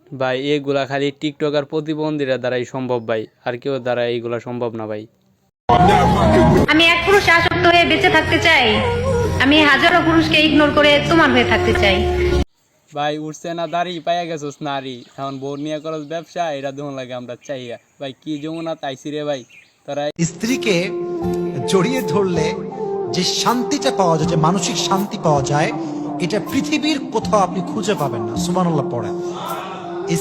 ভাই এগুলা খালি টিকটক আর প্রতিবন্ধীরা দ্বারাই সম্ভব ভাই, আর কেউ দ্বারা এইগুলা সম্ভব না ভাই। আমি এক পুরুষে আসক্ত হয়ে বেঁচে থাকতে চাই। আমি হাজারো পুরুষকে ইগনোর করে তোমার হয়ে থাকতে চাই। ভাই উঠছে না দাড়ি পাইয়া গেছোস নারী, এখন বউ নিয়ে করস ব্যবসা, এটা দোহন লাগে আমরা চাইয়া। ভাই কি যমুনা তাইছি রে ভাই তোরা। স্ত্রীকে জড়িয়ে ধরলে যে শান্তিটা পাওয়া যায়, যে মানসিক শান্তি পাওয়া যায়, এটা পৃথিবীর কোথাও আপনি খুঁজে পাবেন না। সুবহানাল্লাহ পড়েন।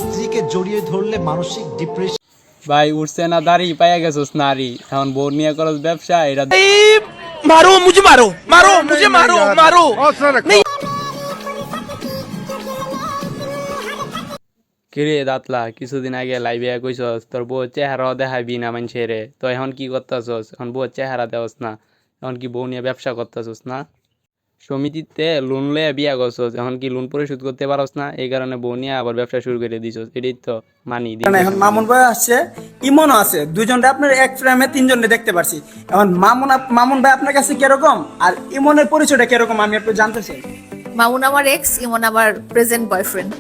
স্ত্রীকে জড়িয়ে ধরলে মানসিক ডিপ্রেশন। ভাই উঠছে না দাড়ি পাইয়া গেছোস নারী, এখন বউ নিয়ে করস ব্যবসা, এটা मारो मुझे, मारो मारो मुझे, मारो मारो। কিরে দাতলা, কিছুদিন আগে লাইভে কইছস তোর বউ চেহারাও দেখাবি না মানুষের, তো এখন কি করতেছস? এখন বউ চেহারা দেওস না, এখন কি বউ নিয়ে ব্যবসা করতেছস না? সমিতিতে লোন লয়ে বিয়া করছস, এখন কি লোন পরিশোধ করতে পারস না, এই কারণে বউ নিয়ে আবার ব্যবসা শুরু করে দিছস। এটাই তো মানি দিন। এখন মামুন ভাই আসছে, ইমনও আছে, দুইজনটা আপনার এক ফ্রেমে তিনজনকে দেখতে পারছি। এখন মামুন ভাই আপনার কাছে কিরকম, আর ইমনের পরিচয়টা কিরকম আমি একটু জানতে চাই। মামুন আমার এক্স, ইমন আমার প্রেজেন্ট বয়ফ্রেন্ড।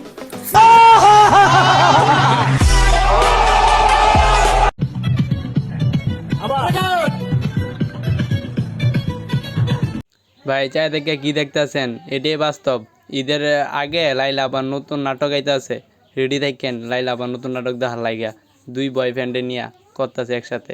ভাই চাই দেখে কি দেখতেছেন, এটাই বাস্তব। ঈদের আগে লাইলা আবার নতুন নাটক আইতাছে, রেডি থাকেন। লাইলা আবার নতুন নাটক দেখার লাইগা দুই বয়ফ্রেন্ডে নিয়ে করতেছে একসাথে।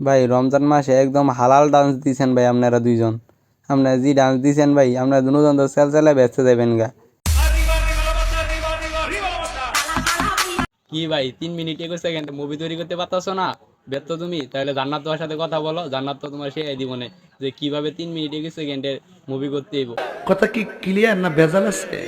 ভাই রমজান মাসে একদম হালাল ডান্স দিছেন ভাই আপনারা দুইজন। আপনারা যে ডান্স দিছেন ভাই, আপনারা দুজন তো সেল সেলে ব্যস্ত যাবেন গা। কি ভাই 3 মিনিট 21 সেকেন্ড মুভি তৈরি করতে পারতাছো না? ব্যর্থ তুমি? তাহলে জান্নাত তোমার সাথে কথা বলো, জান্নাত তো তোমার শেখাই দিব না যে কিভাবে 3 মিনিট 21 সেকেন্ডের মুভি করতে হইব। কথা কি ক্লিয়ার না ভেজাল আছে?